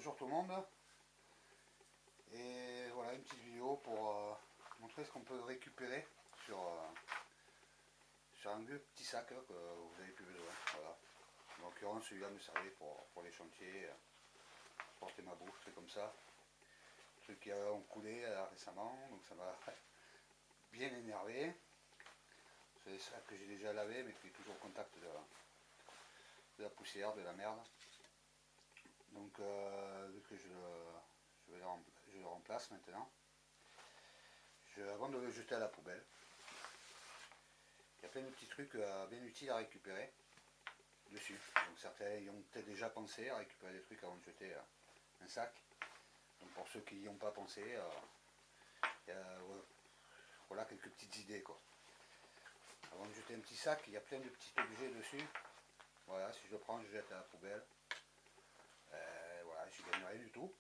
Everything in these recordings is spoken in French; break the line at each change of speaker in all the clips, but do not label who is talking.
Bonjour tout le monde, et voilà une petite vidéo pour montrer ce qu'on peut récupérer sur un vieux petit sac que vous n'avez plus besoin. Voilà. En l'occurrence celui-là me servait pour les chantiers, porter ma bouffe, trucs comme ça. Trucs qui ont coulé récemment, donc ça m'a bien énervé. C'est des sacs que j'ai déjà lavé mais qui est toujours au contact de la poussière, de la merde. Donc vu que je le remplace maintenant, avant de le jeter à la poubelle, il y a plein de petits trucs bien utiles à récupérer dessus. Donc certains y ont peut-être déjà pensé à récupérer des trucs avant de jeter un sac. Donc pour ceux qui n'y ont pas pensé, voilà quelques petites idées quoi. Avant de jeter un petit sac, il y a plein de petits objets dessus. Voilà, si je le prends, je jette à la poubelle. Voilà, je ne gagne rien du tout.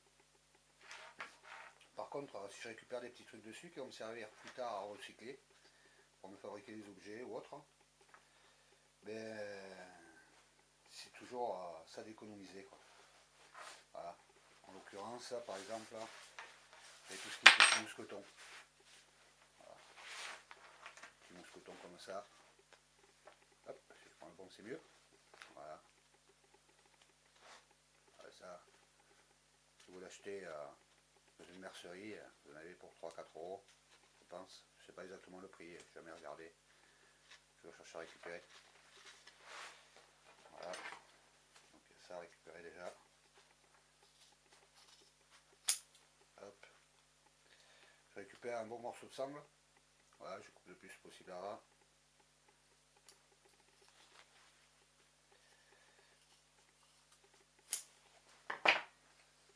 Par contre, si je récupère des petits trucs dessus qui vont me servir plus tard à recycler, pour me fabriquer des objets ou autre, mais c'est toujours ça d'économiser. Voilà. En l'occurrence, ça par exemple, c'est tout ce qui est petit mousqueton. Voilà. Petit mousqueton comme ça. Hop, si je prends le bon, c'est mieux. Voilà. Ça, si vous l'achetez dans une mercerie, vous en avez pour 3-4 euros, je pense. Je ne sais pas exactement le prix, je n'ai jamais regardé. Je vais chercher à récupérer. Voilà. Donc ça à récupérer déjà. Hop. Je récupère un bon morceau de sangle. Voilà, je coupe le plus possible à ras.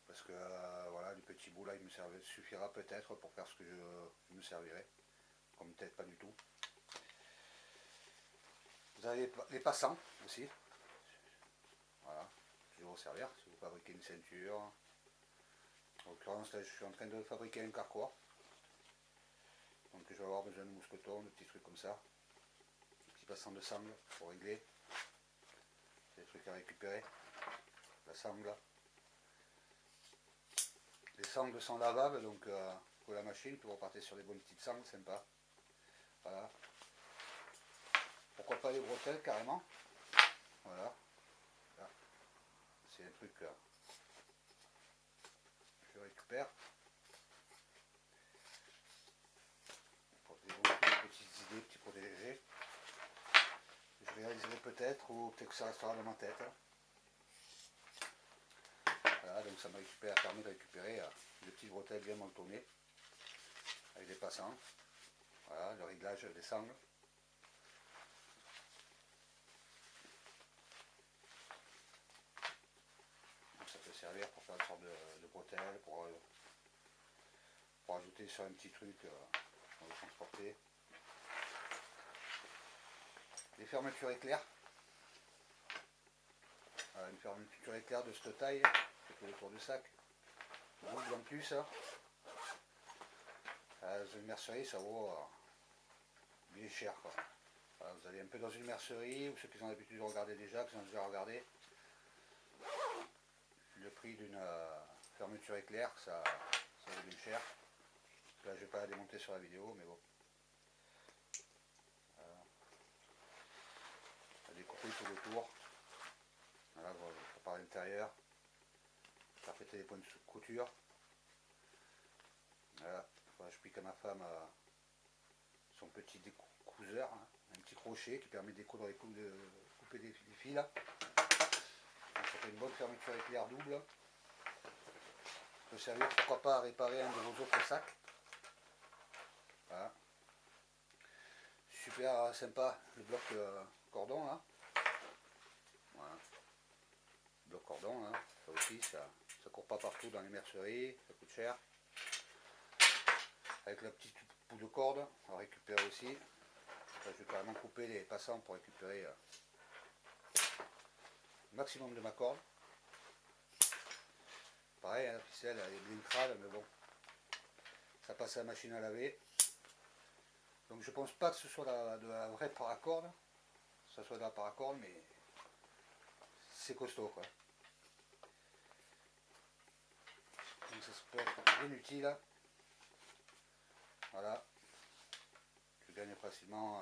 Parce que voilà, du petit bout là, il me suffira peut-être pour faire ce que je me servirai. Comme peut-être pas du tout. Vous avez les passants aussi. Voilà, toujours servir si vous fabriquez une ceinture. En l'occurrence, là, je suis en train de fabriquer un carquois. Donc je vais avoir besoin de mousquetons, de petits trucs comme ça. Des petits passants de sangle pour régler. Des trucs à récupérer. La sangle. Les sangles sont lavables, donc pour la machine, pour repartir sur des bonnes petites sangles, sympa. Voilà. Pourquoi pas les bretelles carrément. Voilà. C'est un truc que je récupère. Pour des petites idées, petits protégés. Je réaliserai peut-être, ou peut-être que ça restera dans ma tête. Voilà, donc ça m'a permis de récupérer des petites bretelles bien mentonnées, avec des passants. Voilà, le réglage des sangles. Donc ça peut servir pour faire une sorte de bretelles, pour ajouter sur un petit truc pour le transporter. Des fermetures éclairs. Voilà, une fermeture éclair de cette taille, c'est tout le tour du sac. Double en plus. Dans une mercerie, ça vaut bien cher. Voilà, vous allez un peu dans une mercerie, ou ceux qui ont l'habitude de regarder déjà, qui ont déjà regardé, le prix d'une fermeture éclair, ça vaut bien cher. Là, je ne vais pas la démonter sur la vidéo, mais bon. Voilà. À découper tout le tour. Voilà, par l'intérieur. Faire péter les points de couture. Voilà. Voilà, je pique à ma femme son petit découseur, hein, un petit crochet qui permet de couper des fils. Là. Donc, ça fait une bonne fermeture éclair double. Ça peut servir pourquoi pas à réparer un de vos autres sacs. Voilà. Super sympa le bloc cordon là. Voilà. Bloc cordon là. Ça aussi ça court pas partout dans les merceries, ça coûte cher. Avec la petite bout de corde, on va récupérer aussi. Enfin, je vais carrément couper les passants pour récupérer le maximum de ma corde. Pareil, hein, la ficelle elle est bien crade, mais bon, ça passe à la machine à laver. Donc je pense pas que ce soit de la vraie paracorde, que ce soit de la paracorde, mais c'est costaud quoi. bien utile. Voilà. Je gagne facilement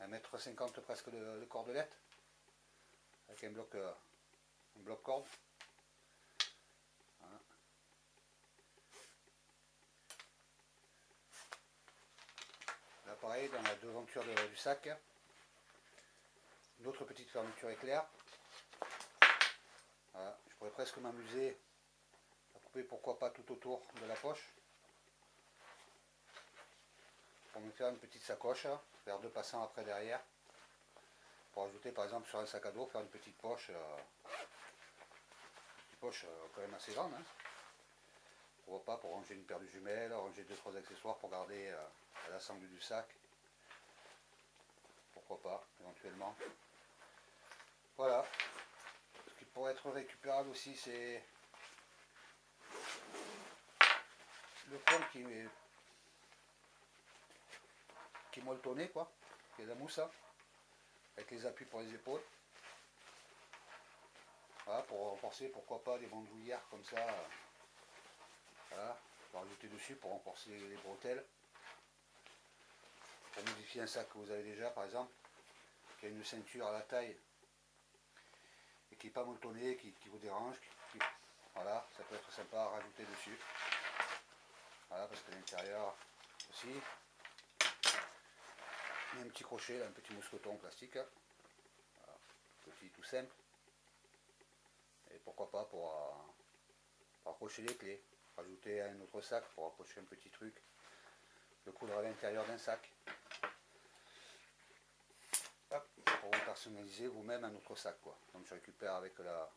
1,50 m presque de cordelette. Avec un bloc corde. Voilà. Là pareil, dans la devanture du sac, une autre petite fermeture éclair. Voilà. Je pourrais presque m'amuser à couper pourquoi pas tout autour de la poche. Pour me faire une petite sacoche, faire 2 passants après derrière. Pour ajouter par exemple sur un sac à dos, faire une petite poche quand même assez grande. Hein. Pourquoi pas pour ranger une paire de jumelles, ranger 2-3 accessoires pour garder à la sangle du sac. Pourquoi pas, éventuellement. Voilà. Ce qui pourrait être récupérable aussi, c'est le fond qui est molletonné, quoi. Qui est de la mousse, hein, avec les appuis pour les épaules. Voilà, pour renforcer, pourquoi pas, des bandoulières comme ça. Voilà, pour rajouter dessus, pour renforcer les bretelles. Pour modifier un sac que vous avez déjà, par exemple, qui a une ceinture à la taille et qui n'est pas molletonné, qui vous dérange. Voilà, ça peut être sympa à rajouter dessus. Voilà, parce que l'intérieur aussi, il y a un petit crochet, là, un petit mousqueton en plastique. Voilà, petit tout simple. Et pourquoi pas pour accrocher les clés. Rajouter un autre sac pour accrocher un petit truc. Le coudre à l'intérieur d'un sac. Hop, pour vous personnaliser vous-même un autre sac, quoi. Donc je récupère avec la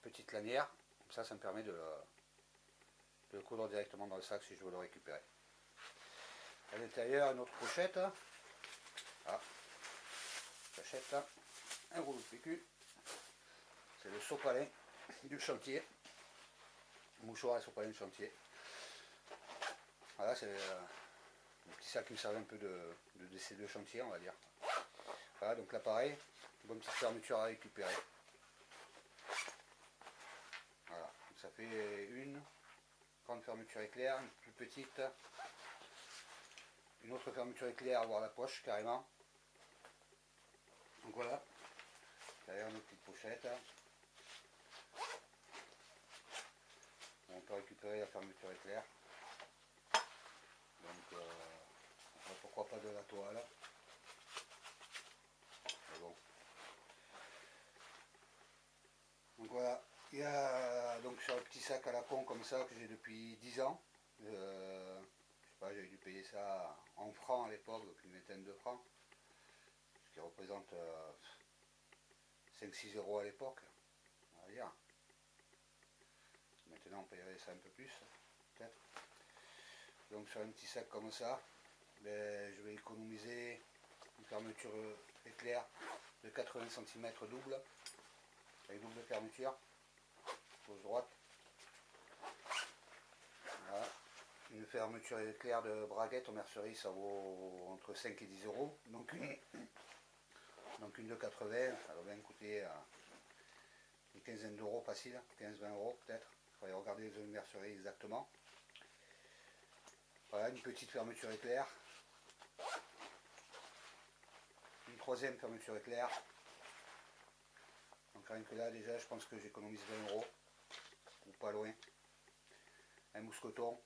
petite lanière. Comme ça me permet de le coudre directement dans le sac si je veux le récupérer. À l'intérieur, une autre pochette. Ah, j'achète un rouleau de PQ. C'est le sopalin du chantier. Mouchoir et sopalin de chantier. Voilà, c'est le petit sac qui me servait un peu de décès de chantier, on va dire. Voilà, donc là pareil, bonne petite fermeture à récupérer. Voilà, donc ça fait une grande fermeture éclair, une plus petite, une autre fermeture éclair à voir la poche carrément. Donc voilà, derrière nos petites pochettes. On peut récupérer la fermeture éclair. Donc pourquoi pas de la toile. Mais bon. Donc voilà, il y a donc sur le petit sac à la con comme ça que j'ai depuis 10 ans. Je sais pas, j'avais dû payer ça en francs à l'époque, donc une vingtaine de francs. Ce qui représente 5-6 € à l'époque, on va dire. Maintenant on paierait ça un peu plus, peut-être. Donc sur un petit sac comme ça, ben, je vais économiser une fermeture éclair de 80 cm double, avec double fermeture, gauche-droite. Voilà. Une fermeture éclair de braguette en mercerie, ça vaut entre 5 et 10 €. Donc une de 80, ça va bien coûter une quinzaine d'euros facile, 15-20 € peut-être. Il faudrait regarder les merceries exactement. Voilà, une petite fermeture éclair. Une troisième fermeture éclair. Donc rien que là déjà je pense que j'économise 20 €. Ou pas loin. Un mousqueton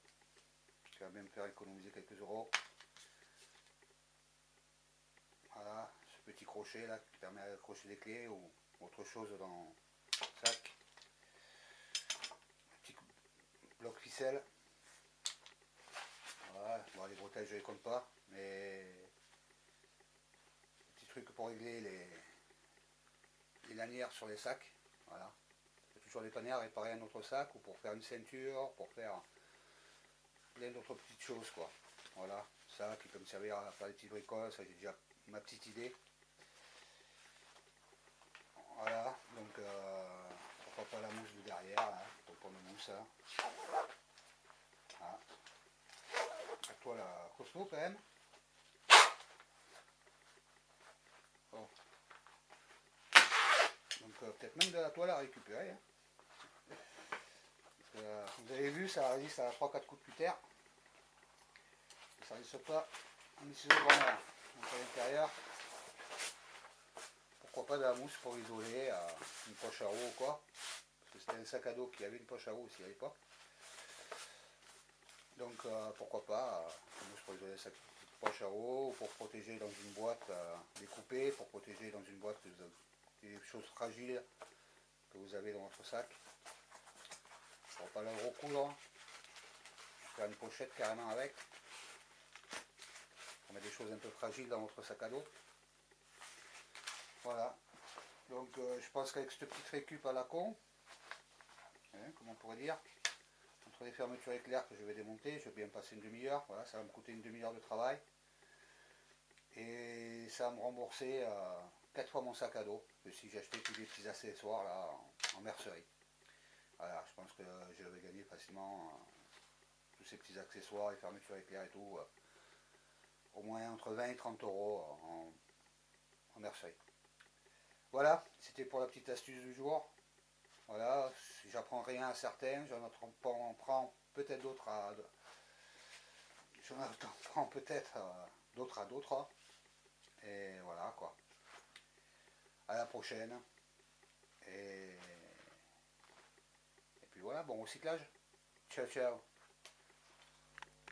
qui va même faire économiser quelques euros. Voilà, ce petit crochet là qui permet d'accrocher les clés ou autre chose dans le sac. Un petit bloc ficelle. Voilà, bon, les bretelles je ne les compte pas, mais petit truc pour régler les lanières sur les sacs. Voilà. C'est toujours des lanières à réparer un autre sac ou pour faire une ceinture, pour faire plein d'autres petites choses, quoi. Voilà, ça qui peut me servir à faire des petits bricoles, ça j'ai déjà ma petite idée. Voilà, donc pourquoi pas la mousse de derrière, là, pour prendre la mousse. Hein. Voilà. La toile à costaud quand même. Bon. Donc peut-être même de la toile à récupérer. Hein. Vous avez vu, ça résiste à 3-4 coups de cutter. Ça ne résiste pas un ciseau grand. Donc à l'intérieur, pourquoi pas de la mousse pour isoler une poche à roue ou quoi. Parce que c'était un sac à dos qui avait une poche à roue aussi à l'époque. Donc pourquoi pas une mousse pour isoler le sac poche à roue, ou pour protéger dans une boîte découpée, pour protéger dans une boîte des choses fragiles que vous avez dans votre sac. Pour pas le recoudre, faire une pochette carrément avec. On met des choses un peu fragiles dans votre sac à dos. Voilà. Donc je pense qu'avec cette petite récup à la con, hein, comme on pourrait dire, entre les fermetures éclairs que je vais démonter, je vais bien passer une demi-heure. Voilà, ça va me coûter une demi-heure de travail. Et ça va me rembourser 4 fois mon sac à dos, que si j'achetais tous les petits accessoires là en mercerie. Voilà, je pense que je vais gagner facilement tous ces petits accessoires, les fermetures éclairs et tout, au moins entre 20 et 30 euros en mercerie. Voilà, c'était pour la petite astuce du jour. Voilà, si j'apprends rien à certains, j'en prends peut-être d'autres à d'autres à d'autres. Et voilà quoi. À la prochaine. Et puis voilà, bon recyclage. Ciao ciao.